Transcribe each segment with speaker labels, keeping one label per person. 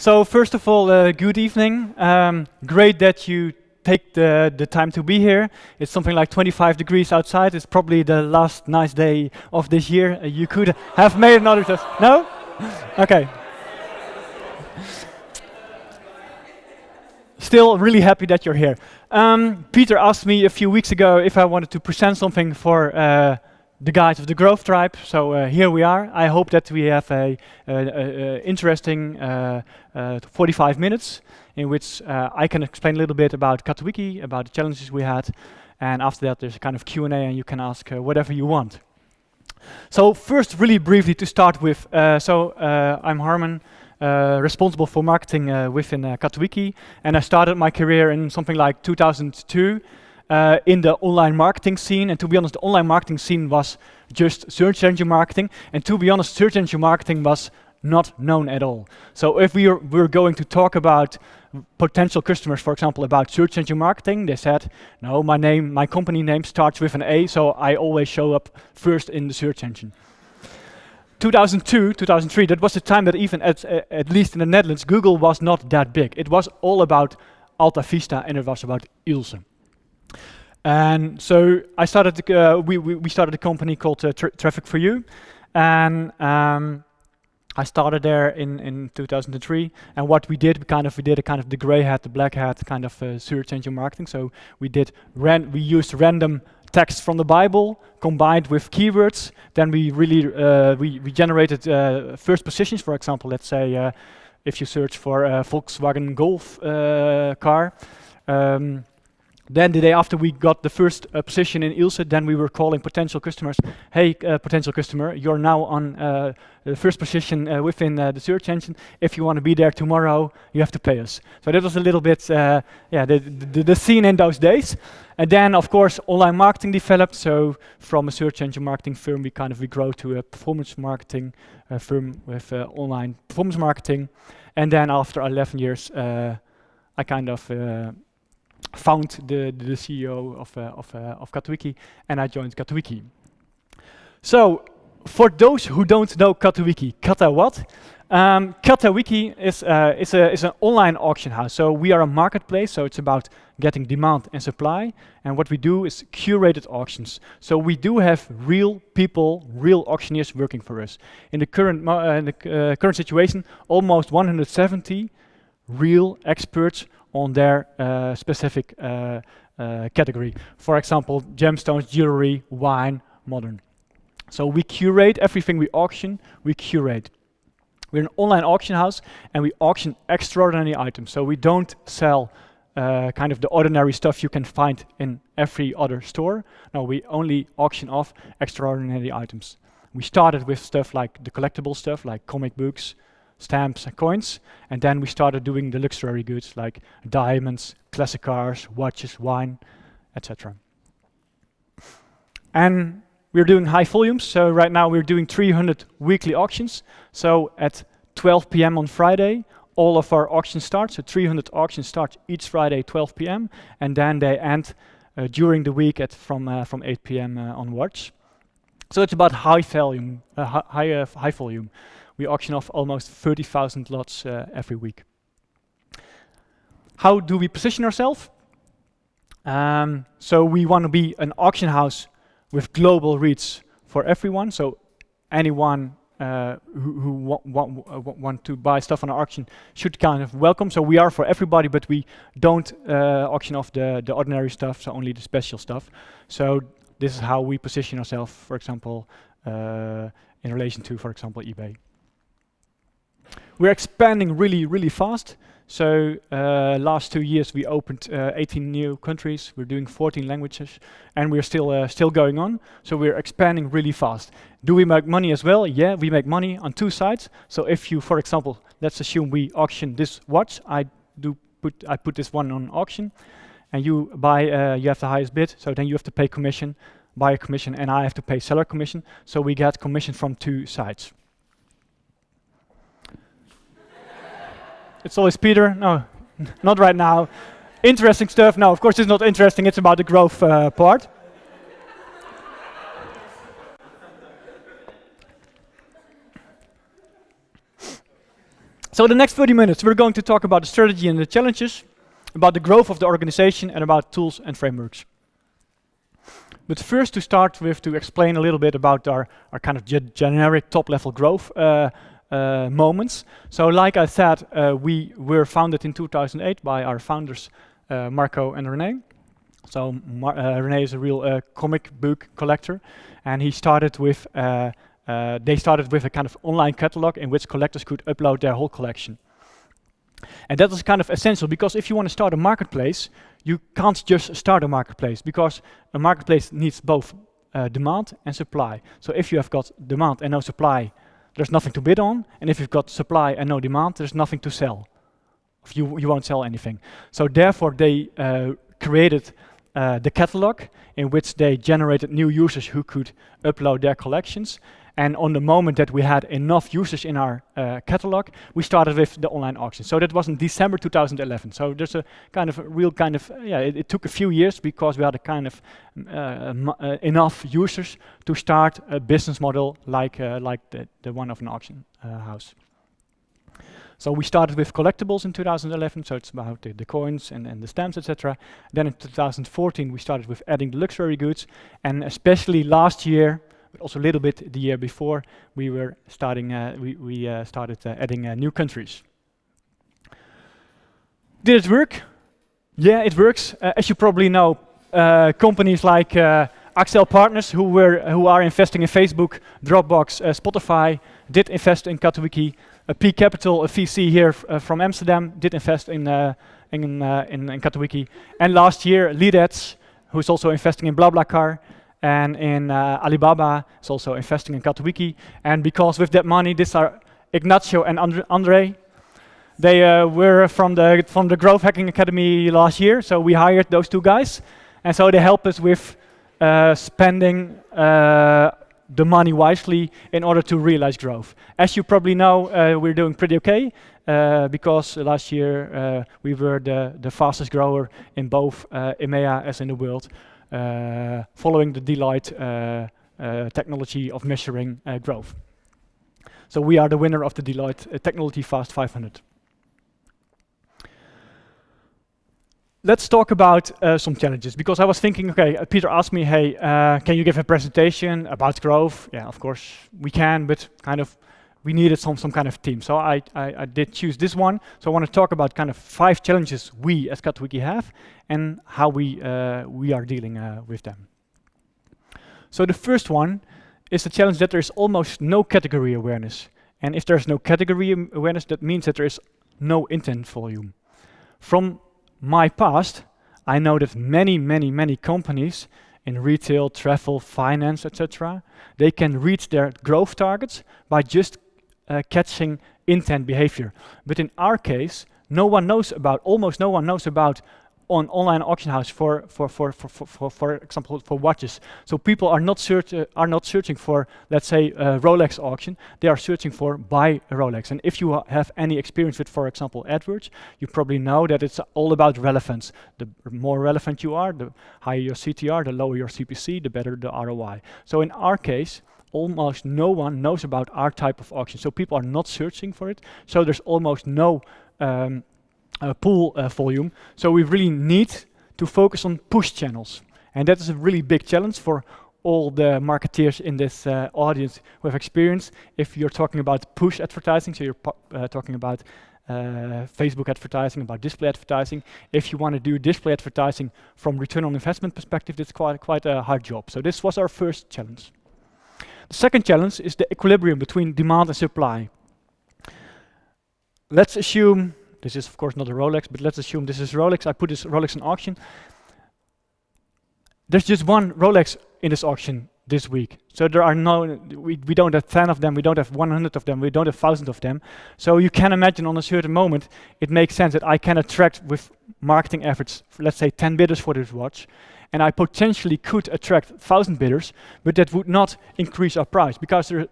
Speaker 1: So first of all, good evening. Great that you take the time to be here. It's something like 25 degrees outside. It's probably the last nice day of this year. You could have made another test. No? Okay. Still really happy that you're here. Peter asked me a few weeks ago if I wanted to present something for the guys of the Growth Tribe. So here we are. I hope that we have a interesting 45 minutes in which I can explain a little bit about Catawiki, about the challenges we had, and after that there's a kind of Q&A and you can ask whatever you want. So first, really briefly to start with, I'm Harmen, responsible for marketing within Catawiki, and I started my career in something like 2002 in the online marketing scene. And to be honest, the online marketing scene was just search engine marketing, and to be honest, search engine marketing was not known at all. So if we're going to talk about potential customers, for example, about search engine marketing, they said, no, my company name starts with an A, so I always show up first in the search engine. 2002, 2003, that was the time that even at least in the Netherlands, Google was not that big. It was all about Alta Vista and it was about Ilse. And so I started, we started a company called Traffic for You, and I started there in 2003. And what we did, we did a kind of the gray hat, the black hat kind of search engine marketing. So we used random text from the Bible combined with keywords. Then we really we generated first positions. For example, let's say if you search for a Volkswagen Golf car. Then the day after we got the first position in Ilse, then we were calling potential customers, hey, potential customer, you're now on the first position within the search engine. If you want to be there tomorrow, you have to pay us. So that was a little bit, the scene in those days. And then, of course, online marketing developed. So from a search engine marketing firm, we grow to a performance marketing firm with online performance marketing. And then after 11 years, I kind of found the CEO of Catawiki, and I joined Catawiki. So, for those who don't know Catawiki, Kata what? Catawiki is an online auction house. So we are a marketplace. So it's about getting demand and supply. And what we do is curated auctions. So we do have real people, real auctioneers working for us. In the current situation, almost 170 real experts on their specific category. For example, gemstones, jewelry, wine, modern. So we curate everything we auction, we curate. We're an online auction house and we auction extraordinary items. So we don't sell kind of the ordinary stuff you can find in every other store. No, we only auction off extraordinary items. We started with stuff like the collectible stuff, like comic books, stamps and coins, and then we started doing the luxury goods like diamonds, classic cars, watches, wine, etc. And we're doing high volumes, so right now we're doing 300 weekly auctions. So at 12 p.m. on Friday, all of our auctions start. So 300 auctions start each Friday, 12 p.m. and then they end during the week from 8 p.m. onwards. So it's about high volume. High volume. We auction off almost 30,000 lots every week. How do we position ourselves? So we want to be an auction house with global reach for everyone. So anyone who want to buy stuff on our auction should kind of welcome. So we are for everybody, but we don't auction off the ordinary stuff, so only the special stuff. So this is how we position ourselves, for example, in relation to, for example, eBay. We're expanding really, really fast. So last 2 years we opened 18 new countries. We're doing 14 languages, and we're still going on. So we're expanding really fast. Do we make money as well? Yeah, we make money on two sides. So if you, for example, let's assume we auction this watch. I put this one on auction, and you buy. You have the highest bid. So then you have to pay commission, buyer commission, and I have to pay seller commission. So we get commission from two sides. It's always Peter. No, not right now. Interesting stuff. No, of course it's not interesting. It's about the growth part. So the next 30 minutes, we're going to talk about the strategy and the challenges, about the growth of the organization, and about tools and frameworks. But first, to start with, to explain a little bit about our kind of generic top-level growth moments. So like I said, we were founded in 2008 by our founders, Marco and René. So René is a real comic book collector, and he started with they started with a kind of online catalog in which collectors could upload their whole collection. And that is kind of essential, because if you want to start a marketplace, you can't just start a marketplace, because a marketplace needs both demand and supply. So if you have got demand and no supply, there's nothing to bid on, and if you've got supply and no demand, there's nothing to sell. You won't sell anything. So therefore they created the catalog, in which they generated new users who could upload their collections. And on the moment that we had enough users in our catalog, we started with the online auction. So that was in December 2011. So there's a kind of a real kind of, it took a few years, because we had a kind of enough users to start a business model like the one of an auction house. So we started with collectibles in 2011, so it's about the coins and the stamps, etc. Then in 2014 we started with adding the luxury goods, and especially last year, but also a little bit the year before, we were starting. We started adding new countries. Did it work? Yeah, it works. As you probably know, companies like Axel Partners, who are investing in Facebook, Dropbox, Spotify, did invest in Catawiki. P Capital, a VC here from Amsterdam, did invest in Catawiki. And last year, LeadEds, who's also investing in BlaBlaCar, and in Alibaba is also investing in Catawiki. And because with that money, these are Ignacio and Andre. They were from the Growth Hacking Academy last year, so we hired those two guys, and so they help us with spending the money wisely in order to realize growth. As you probably know, we're doing pretty okay, because last year we were the fastest grower in both EMEA as in the world, following the Deloitte technology of measuring growth. So we are the winner of the Deloitte Technology Fast 500. Let's talk about some challenges, because I was thinking, okay, Peter asked me, hey, can you give a presentation about growth? Yeah, of course we can, but kind of we needed some kind of team. So I did choose this one. So I want to talk about kind of 5 challenges we as Catawiki have, and how we are dealing with them. So the first one is the challenge that there is almost no category awareness. And if there's no category awareness, that means that there is no intent volume. From my past, I know that many companies in retail, travel, finance, etc., they can reach their growth targets by just catching intent behavior. But in our case, almost no one knows about an online auction house for example, for watches. So people are not searching for, let's say, a Rolex auction. They are searching for buy a Rolex. And if you have any experience with, for example, AdWords, you probably know that it's all about relevance. The more relevant you are, the higher your CTR, the lower your CPC, the better the ROI. So in our case, almost no one knows about our type of auction. So people are not searching for it. So there's almost no pool volume. So we really need to focus on push channels. And that is a really big challenge for all the marketeers in this audience who have experience. If you're talking about push advertising, so you're talking about Facebook advertising, about display advertising. If you want to do display advertising from return on investment perspective, it's quite a hard job. So this was our first challenge. The second challenge is the equilibrium between demand and supply. Let's assume, this is of course not a Rolex, but let's assume this is Rolex. I put this Rolex in auction. There's just one Rolex in this auction this week. So there are we don't have 10 of them, we don't have 100 of them, we don't have 1,000 of them. So you can imagine on a certain moment, it makes sense that I can attract with marketing efforts, let's say 10 bidders for this watch, and I potentially could attract 1,000 bidders, but that would not increase our price because there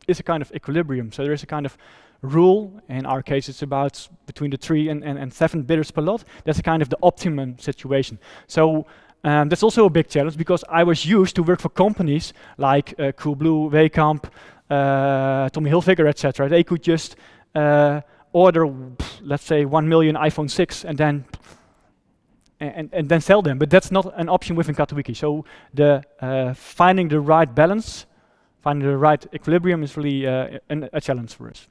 Speaker 1: is a kind of equilibrium. So there is a kind of rule. In our case, it's about between the 3 and 7 bidders per lot. That's a kind of the optimum situation. So that's also a big challenge because I was used to work for companies like Coolblue, Wekamp, Tommy Hilfiger, etc. They could just order, let's say 1 million iPhone 6 and then sell them. But that's not an option within Catawiki. So the finding the right balance, finding the right equilibrium is really a challenge for us.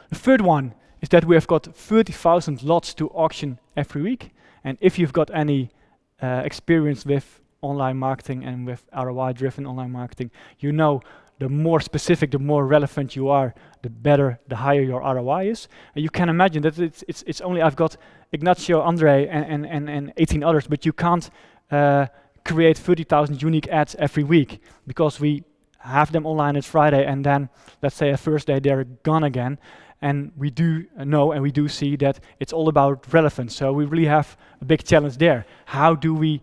Speaker 1: The third one is that we have got 30,000 lots to auction every week. And if you've got any experience with online marketing and with ROI-driven online marketing, you know the more specific, the more relevant you are, the better, the higher your ROI is. And you can imagine that it's only, I've got Ignacio, Andre, and 18 others, but you can't create 30,000 unique ads every week because we have them online at Friday and then, let's say, a Thursday, they're gone again. And we do know and we do see that it's all about relevance. So we really have a big challenge there. How do we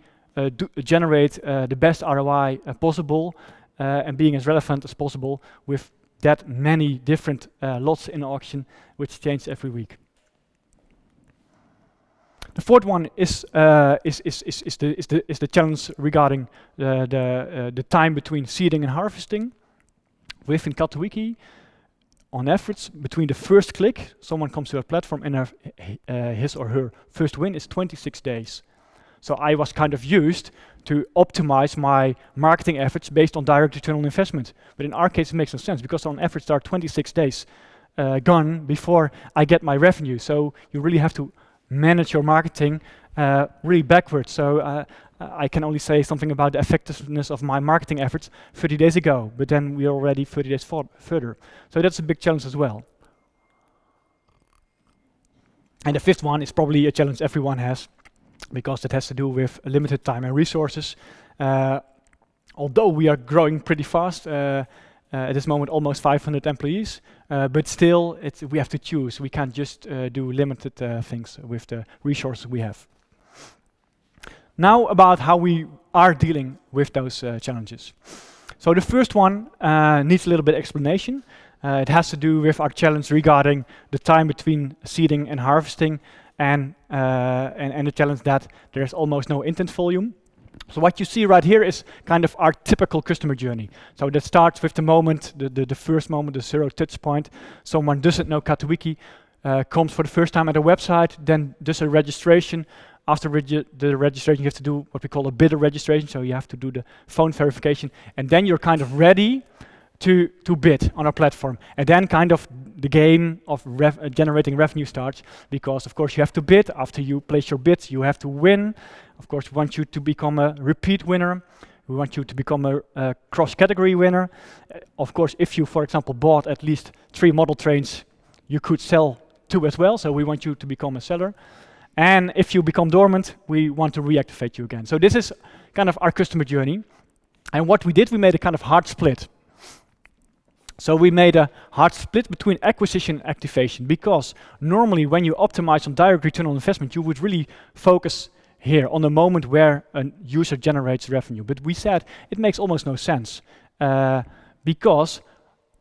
Speaker 1: generate the best ROI possible and being as relevant as possible with that many different lots in auction, which change every week. The fourth one is the challenge regarding the time between seeding and harvesting. Within Catawiki, on average, between the first click, someone comes to a platform and his or her first win is 26 days. So I was kind of used to optimize my marketing efforts based on direct return on investment. But in our case, it makes no sense because on average, there are 26 days gone before I get my revenue. So you really have to manage your marketing really backwards. So I can only say something about the effectiveness of my marketing efforts 30 days ago, but then we're already 30 days further. So that's a big challenge as well. And the fifth one is probably a challenge everyone has, because it has to do with limited time and resources. Although we are growing pretty fast, at this moment almost 500 employees, but still we have to choose. We can't just do limited things with the resources we have. Now about how we are dealing with those challenges. So the first one needs a little bit of explanation. It has to do with our challenge regarding the time between seeding and harvesting, and the challenge that there's almost no intent volume. So what you see right here is kind of our typical customer journey. So that starts with the moment, the first moment, the zero touch point. Someone doesn't know Catawiki, comes for the first time at a website, then does a registration. After the registration, you have to do what we call a bidder registration. So you have to do the phone verification, and then you're kind of ready to bid on our platform. And then kind of the game of generating revenue starts, because of course you have to bid. After you place your bids, you have to win. Of course, we want you to become a repeat winner. We want you to become a cross-category winner. Of course, if you, for example, bought at least 3 model trains, you could sell 2 as well. So we want you to become a seller. And if you become dormant, we want to reactivate you again. So this is kind of our customer journey. And what we did, we made a kind of hard split. So we made a hard split between acquisition and activation, because normally when you optimize on direct return on investment, you would really focus here on the moment where a user generates revenue. But we said it makes almost no sense, because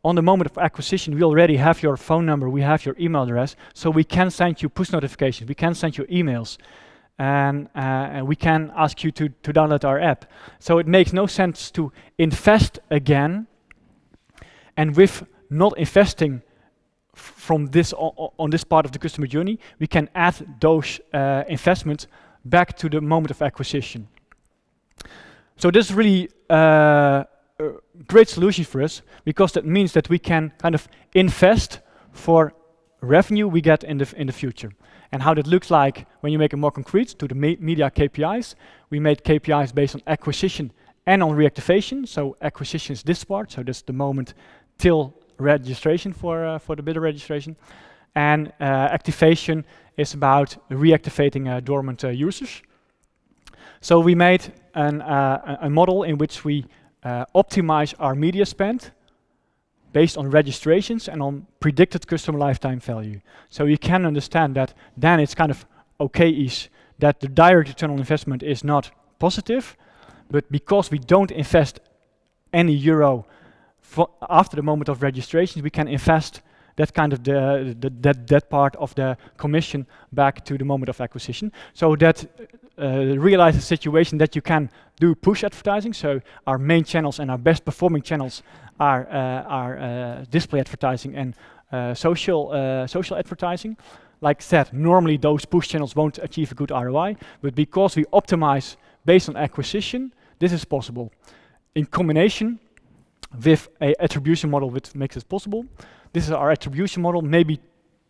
Speaker 1: on the moment of acquisition, we already have your phone number, we have your email address, so we can send you push notifications, we can send you emails, and we can ask you to download our app. So it makes no sense to invest again, and with not investing from this on this part of the customer journey, we can add those investments back to the moment of acquisition. So this is really a great solution for us, because that means that we can kind of invest for revenue we get in the future. And how that looks like when you make it more concrete to the media KPIs, we made KPIs based on acquisition and on reactivation. So acquisition is this part, so that's the moment till registration for the bidder registration. And activation is about reactivating dormant users. So we made a model in which we optimize our media spend based on registrations and on predicted customer lifetime value. So you can understand that then it's kind of okay-ish that the direct return on investment is not positive, but because we don't invest any euro after the moment of registration, we can invest that kind of that part of the commission back to the moment of acquisition. So that realizes a situation that you can do push advertising. So our main channels and our best performing channels are display advertising and social advertising. Like I said, normally those push channels won't achieve a good ROI, but because we optimize based on acquisition, this is possible. In combination with a attribution model which makes it possible. This is our attribution model, maybe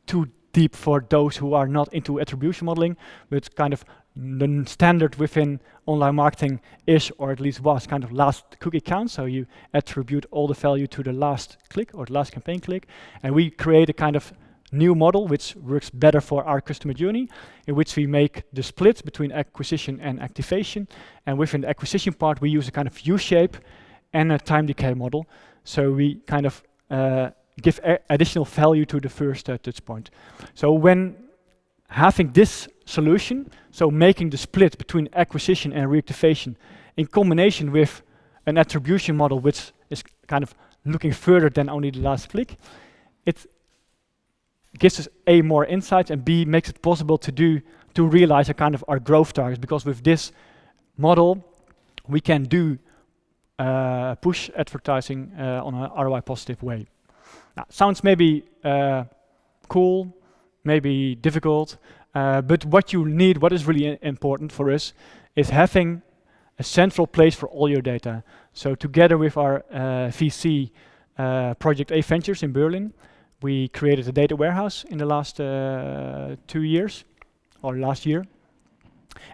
Speaker 1: too deep for those who are not into attribution modeling, but kind of the standard within online marketing is, or at least was, kind of last cookie count. So you attribute all the value to the last click or the last campaign click. And we create a kind of new model which works better for our customer journey, in which we make the split between acquisition and activation. And within the acquisition part, we use a kind of U-shape and a time decay model. So we kind of give additional value to the first touch point. So when having this solution, so making the split between acquisition and reactivation in combination with an attribution model which is kind of looking further than only the last click, it gives us A, more insights, and B, makes it possible to realize a kind of our growth targets, because with this model we can do push advertising on an ROI positive way. Now, sounds maybe cool, maybe difficult, but what you need, what is really important for us, is having a central place for all your data. So together with our VC Project A Ventures in Berlin, we created a data warehouse in the last 2 years, or last year.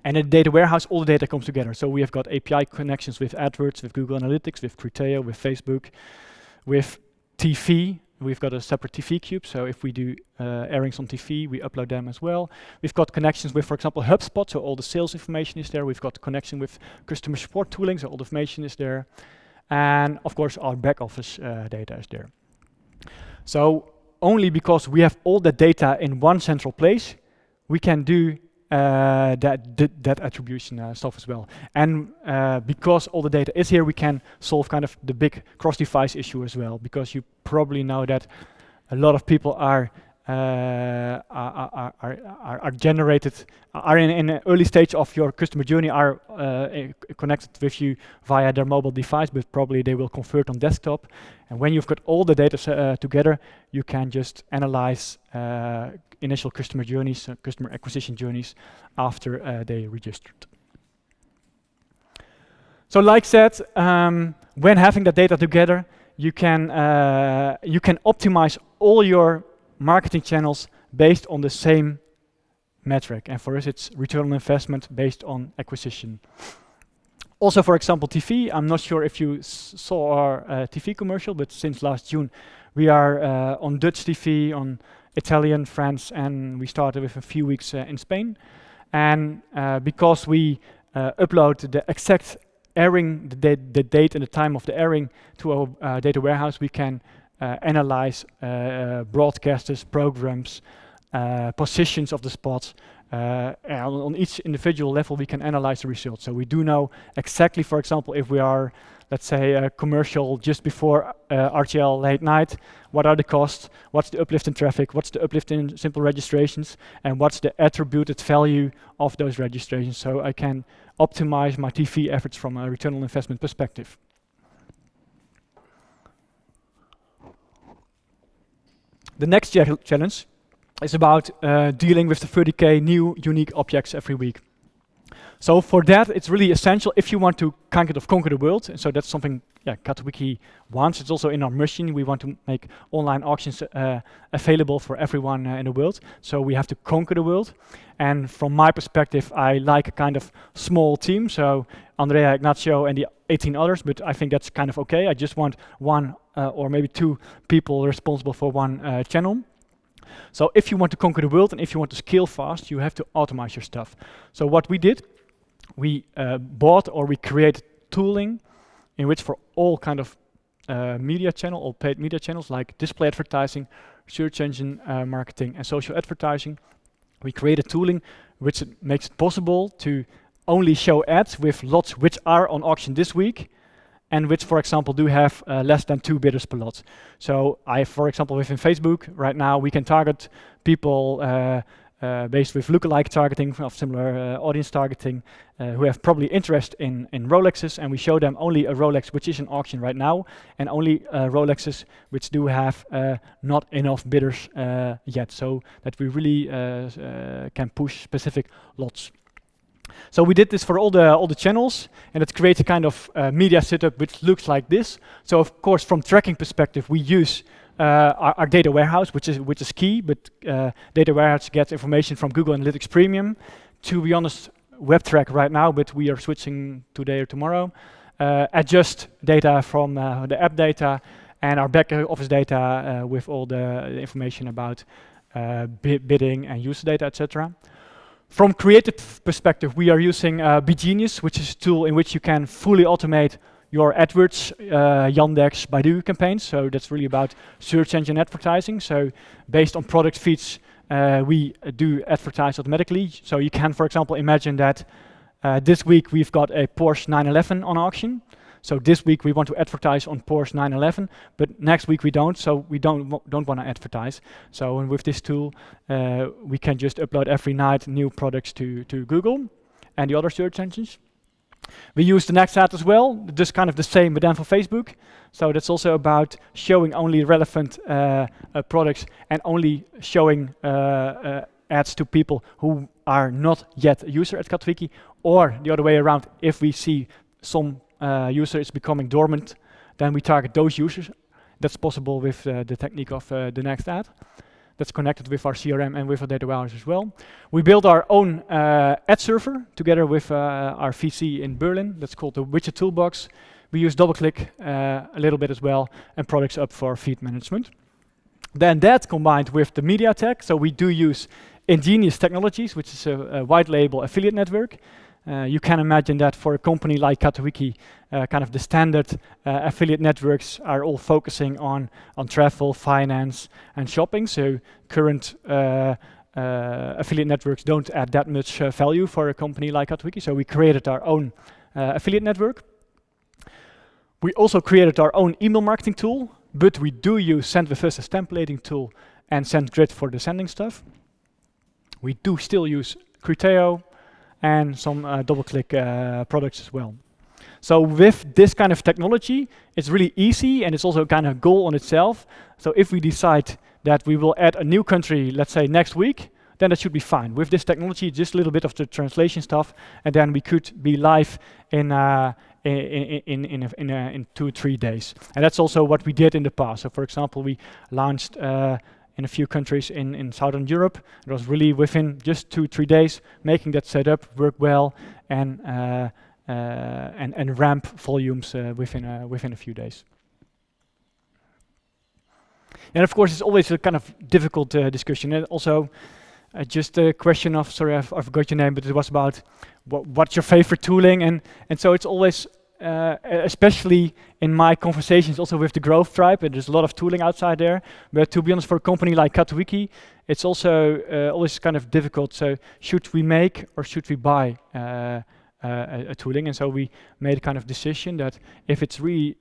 Speaker 1: And in the data warehouse, all the data comes together. So we have got API connections with AdWords, with Google Analytics, with Criteo, with Facebook, with TV. We've got a separate TV cube, so if we do airings on TV, we upload them as well. We've got connections with, for example, HubSpot, so all the sales information is there. We've got connection with customer support tooling, so all the information is there. And of course, our back office data is there. So only because we have all the data in one central place, we can do that attribution stuff as well. And because all the data is here, we can solve kind of the big cross-device issue as well, because you probably know that a lot of people are generated, are in an early stage of your customer journey, are connected with you via their mobile device, but probably they will convert on desktop. And when you've got all the data together, you can just analyze initial customer journeys, customer acquisition journeys after they registered. So like said, when having that data together, you can optimize all your marketing channels based on the same metric. And for us, it's return on investment based on acquisition. Also, for example, TV. I'm not sure if you saw our TV commercial, but since last June, we are on Dutch TV, on Italian, France, and we started with a few weeks in Spain. And because we upload the exact airing, the date and the time of the airing to our data warehouse, we can analyze broadcasters, programs, positions of the spots. And on each individual level, we can analyze the results. So we do know exactly, for example, if we are, let's say, a commercial just before RTL late night, what are the costs, what's the uplift in traffic, what's the uplift in simple registrations, and what's the attributed value of those registrations. So I can optimize my TV efforts from a return on investment perspective. The next challenge is about dealing with the 30K new unique objects every week. So for that, it's really essential if you want to kind of conquer the world. And so that's something Catawiki wants. It's also in our mission. We want to make online auctions available for everyone in the world. So we have to conquer the world. And from my perspective, I like a kind of small team. So Andrea, Ignacio, and the 18 others, but I think that's kind of okay. I just want one or maybe two people responsible for one channel. So if you want to conquer the world and if you want to scale fast, you have to automate your stuff. So what we did, we bought or we created tooling in which for all kind of media channel, all paid media channels like display advertising, search engine marketing, and social advertising, we created tooling which makes it possible to only show ads with lots which are on auction this week and which, for example, do have less than 2 bidders per lot. So for example, within Facebook, right now, we can target people based with lookalike targeting of similar audience targeting, who have probably interest in Rolexes, and we show them only a Rolex which is in auction right now, and only Rolexes which do have not enough bidders yet, so that we really can push specific lots. So we did this for all the channels, and it creates a kind of media setup which looks like this. So of course, from tracking perspective, we use our data warehouse, which is key. But data warehouse gets information from Google Analytics Premium. To be honest, WebTrack right now, but we are switching today or tomorrow. Adjust data from the app data and our back office data with all the information about bidding and user data, etc. From creative perspective, we are using BeGenius, which is a tool in which you can fully automate your AdWords, Yandex, Baidu campaigns. So that's really about search engine advertising. So based on product feeds, we do advertise automatically. So you can, for example, imagine that this week we've got a Porsche 911 on auction. So this week we want to advertise on Porsche 911, but next week we don't, so we don't want to advertise. So and with this tool, we can just upload every night new products to Google and the other search engines. We use the next ad as well, just kind of the same, but then for Facebook. So that's also about showing only relevant products and only showing ads to people who are not yet a user at Catawiki, or the other way around, if we see some user is becoming dormant, then we target those users. That's possible with the technique of the next ad. That's connected with our CRM and with our data warehouse as well. We built our own ad server together with our VC in Berlin. That's called the Widget Toolbox. We use DoubleClick a little bit as well, and products up for feed management. Then that combined with the media tech, so we do use Ingenious Technologies, which is a white label affiliate network. You can imagine that for a company like Catawiki, kind of the standard affiliate networks are all focusing on travel, finance, and shopping. So current affiliate networks don't add that much value for a company like Catawiki. So we created our own affiliate network. We also created our own email marketing tool, but we do use Send with Us as templating tool and SendGrid for the sending stuff. We do still use Criteo and some DoubleClick products as well. So with this kind of technology, it's really easy, and it's also kind of a goal on itself. So if we decide that we will add a new country, let's say next week, then that should be fine. With this technology, just a little bit of the translation stuff, and then we could be live in 2 or 3 days. And that's also what we did in the past. So for example, we launched in a few countries in Southern Europe. It was really within just 2 or 3 days, making that setup work well and ramp volumes within a few days. And of course, it's always a kind of difficult discussion. And also, just a question of, sorry, I forgot your name, but it was about what's your favorite tooling, and so it's always. Especially in my conversations also with the Growth Tribe, and there's a lot of tooling outside there, but to be honest, for a company like Catawiki, it's also always kind of difficult. So should we make or should we buy a tooling? And so we made a kind of decision that if it's really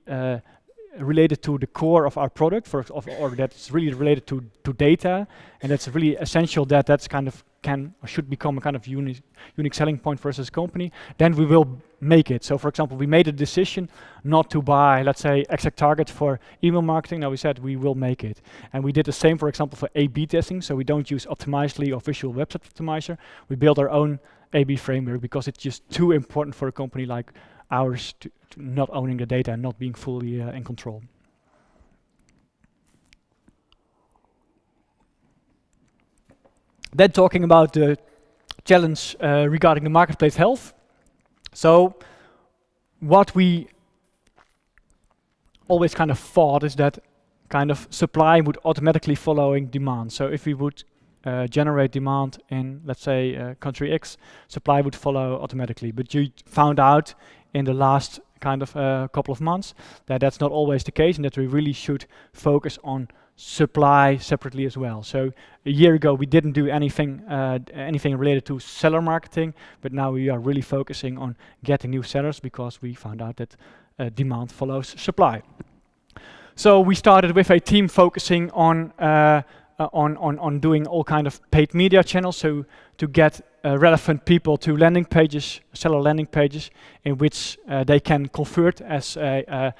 Speaker 1: related to the core of our product, or that's really related to data, and that's really essential that that's kind of can or should become a kind of unique selling point for us as a company, then we will make it. So for example, we made a decision not to buy, let's say, Exact Target for email marketing. Now we said we will make it. And we did the same, for example, for A/B testing. So we don't use Optimizely or Visual Website Optimizer. We built our own A/B framework because it's just too important for a company like ours to not owning the data and not being fully in control. Then talking about the challenge regarding the marketplace health. So what we always kind of thought is that kind of supply would automatically following demand. So if we would generate demand in, let's say, country X, supply would follow automatically. But you found out in the last kind of couple of months that that's not always the case, and that we really should focus on supply separately as well. So a year ago we didn't do anything related to seller marketing, but now we are really focusing on getting new sellers because we found out that demand follows supply. So we started with a team focusing on on doing all kind of paid media channels, so to get relevant people to landing pages, seller landing pages, in which they can convert as a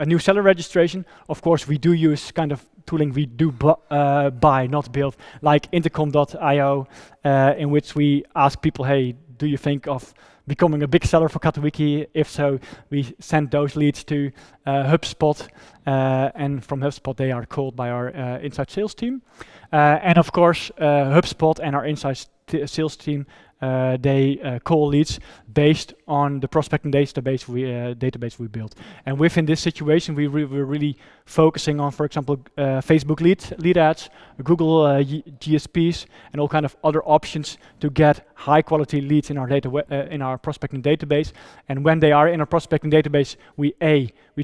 Speaker 1: new seller registration. Of course, we do use kind of tooling we do buy, not build, like intercom.io, in which we ask people, hey, do you think of becoming a big seller for Catawiki? If so, we send those leads to HubSpot, and from HubSpot they are called by our inside sales team. And of course, HubSpot and our inside sales team, they call leads based on the prospecting database we built. And within this situation, we're really focusing on, for example, Facebook lead ads, Google GSPs, and all kind of other options to get high quality leads in our in our prospecting database. And when they are in our prospecting database, we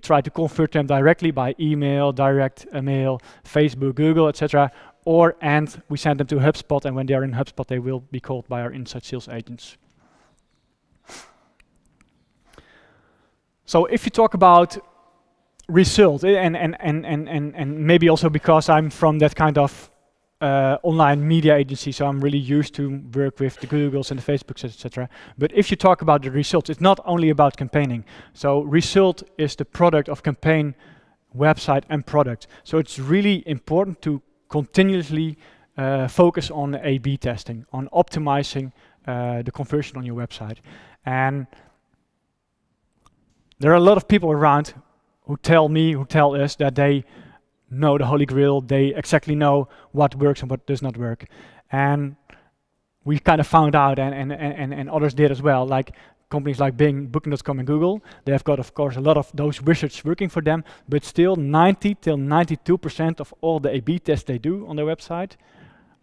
Speaker 1: try to convert them directly by email, direct mail, Facebook, Google, etc. And we send them to HubSpot, and when they are in HubSpot, they will be called by our inside sales agents. So if you talk about result, and maybe also because I'm from that kind of online media agency, so I'm really used to work with the Googles and the Facebooks, etc. But if you talk about the results, it's not only about campaigning. So result is the product of campaign, website, and product. So it's really important to continuously focus on A/B testing, on optimizing the conversion on your website. And there are a lot of people around who tell us that they know the Holy Grail, they exactly know what works and what does not work. And we kind of found out, and others did as well, like companies like Bing, Booking.com, and Google, they have got, of course, a lot of those wizards working for them, but still 90 till 92% of all the A/B tests they do on their website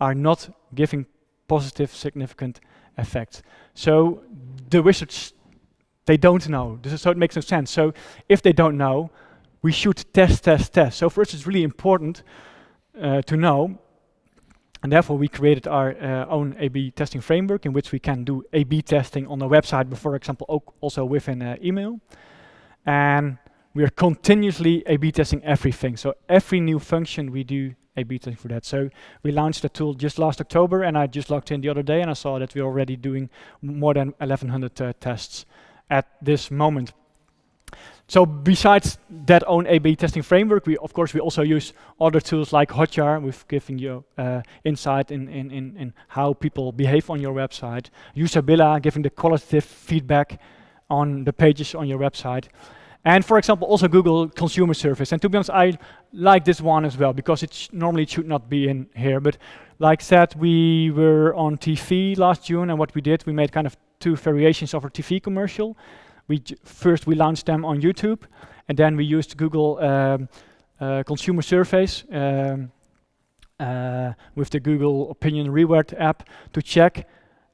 Speaker 1: are not giving positive, significant effects. So the wizards, they don't know. So it makes no sense. So if they don't know, we should test. So for us, it's really important to know. And therefore, we created our own A/B testing framework in which we can do A/B testing on the website, but for example, also within email. And we are continuously A/B testing everything. So every new function we do A/B testing for that. So we launched the tool just last October, and I just logged in the other day, and I saw that we're already doing more than 1,100 tests at this moment. So besides that own A/B testing framework, we also use other tools like Hotjar, with giving you insight in how people behave on your website. Usabilla, giving the qualitative feedback on the pages on your website. And for example, also Google Consumer Service. And to be honest, I like this one as well, because it normally should not be in here. But like said, we were on TV last June, and what we did, we made kind of 2 variations of our TV commercial. First, we launched them on YouTube, and then we used Google Consumer Surveys with the Google Opinion Reward app to check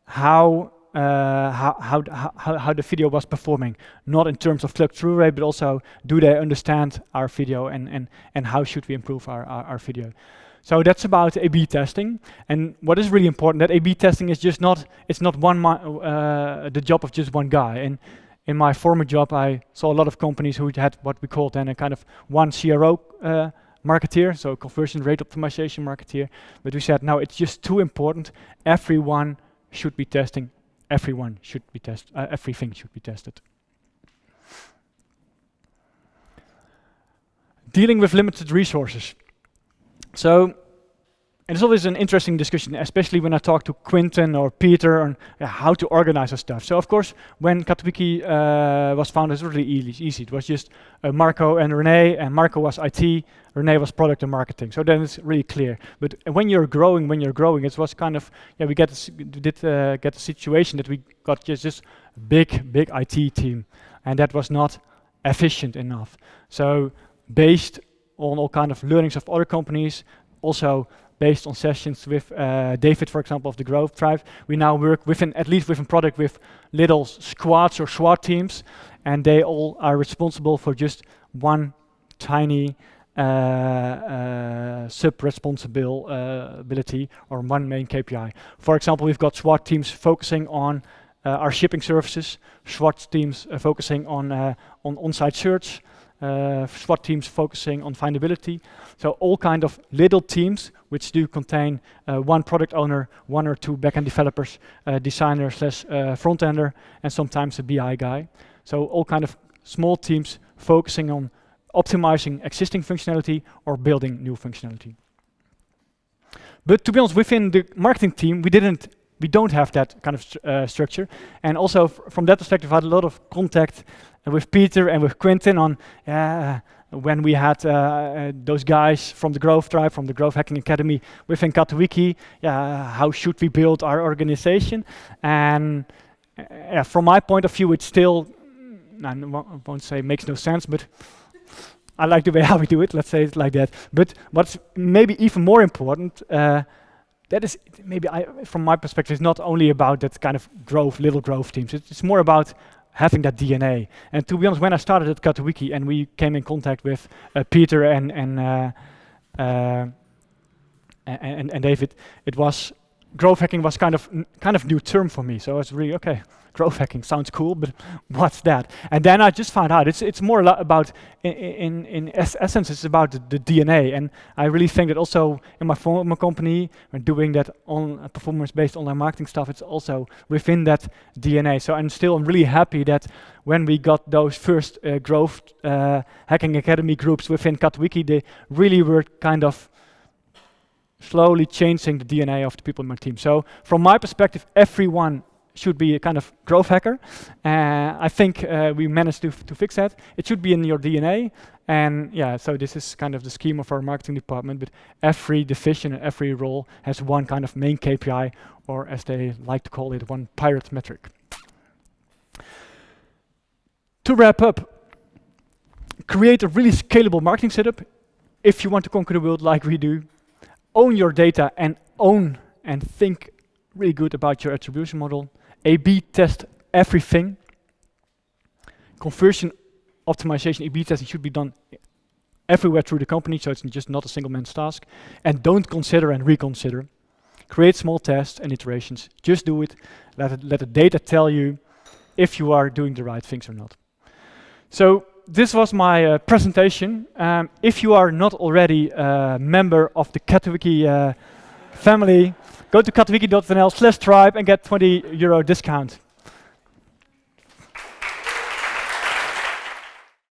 Speaker 1: how the video was performing, not in terms of click-through rate, but also do they understand our video, and how should we improve our video. So that's about A/B testing. And what is really important, that A/B testing is just not, it's not the job of just one guy. And in my former job, I saw a lot of companies who had what we called then a kind of one CRO marketeer, so conversion rate optimization marketeer. But we said, no, it's just too important. Everyone should be testing. Everything should be tested. Dealing with limited resources. So, and it's always an interesting discussion, especially when I talk to Quinten or Peter on how to organize our stuff. So of course, when Catawiki was founded, it was really easy. It was just Marco and René, and Marco was IT, René was product and marketing. So then it's really clear. But when you're growing, it was kind of, we get a situation that we got just big IT team, and that was not efficient enough. So based on all kind of learnings of other companies, also based on sessions with David, for example, of the Growth Tribe, we now work at least within product with little squads or SWAT teams, and they all are responsible for just one tiny sub-responsibility or one main KPI. For example, we've got SWAT teams focusing on our shipping services, SWAT teams focusing on on-site search, SWAT teams focusing on findability. So all kind of little teams which do contain one product owner, one or two backend developers, designer slash front-ender, and sometimes a BI guy. So all kind of small teams focusing on optimizing existing functionality or building new functionality. But to be honest, within the marketing team, we don't have that kind of structure. And also from that perspective, I had a lot of contact with Peter and with Quentin on when we had those guys from the Growth Tribe, from the Growth Hacking Academy within Catawiki, how should we build our organization? And from my point of view, it's still, I won't say makes no sense, but I like the way how we do it, let's say it like that. But what's maybe even more important, that is maybe, from my perspective, is not only about that kind of growth, little growth teams. It's more about having that DNA. And to be honest, when I started at Catawiki and we came in contact with Peter and David, it was growth hacking was kind of new term for me. So I was really okay. Growth hacking sounds cool, but what's that? And then I just found out it's more about, in essence, it's about the DNA. And I really think that also in my former company, when doing that on performance-based online marketing stuff, it's also within that DNA. So I'm really happy that when we got those first growth hacking academy groups within Catawiki, they really were kind of slowly changing the DNA of the people in my team. So from my perspective, everyone should be a kind of growth hacker. I think we managed to fix that. It should be in your DNA. And yeah, so this is kind of the scheme of our marketing department, but every division and every role has one kind of main KPI, or as they like to call it, one pirate metric. To wrap up, create a really scalable marketing setup if you want to conquer the world like we do. Own your data and own and think really good about your attribution model. A/B test everything. Conversion optimization, A/B testing should be done everywhere through the company, so it's just not a single man's task. And don't consider and reconsider. Create small tests and iterations. Just do it. Let the data tell you if you are doing the right things or not. So this was my presentation. If you are not already a member of the Catawiki family, go to catawiki.nl/tribe and get €20 discount.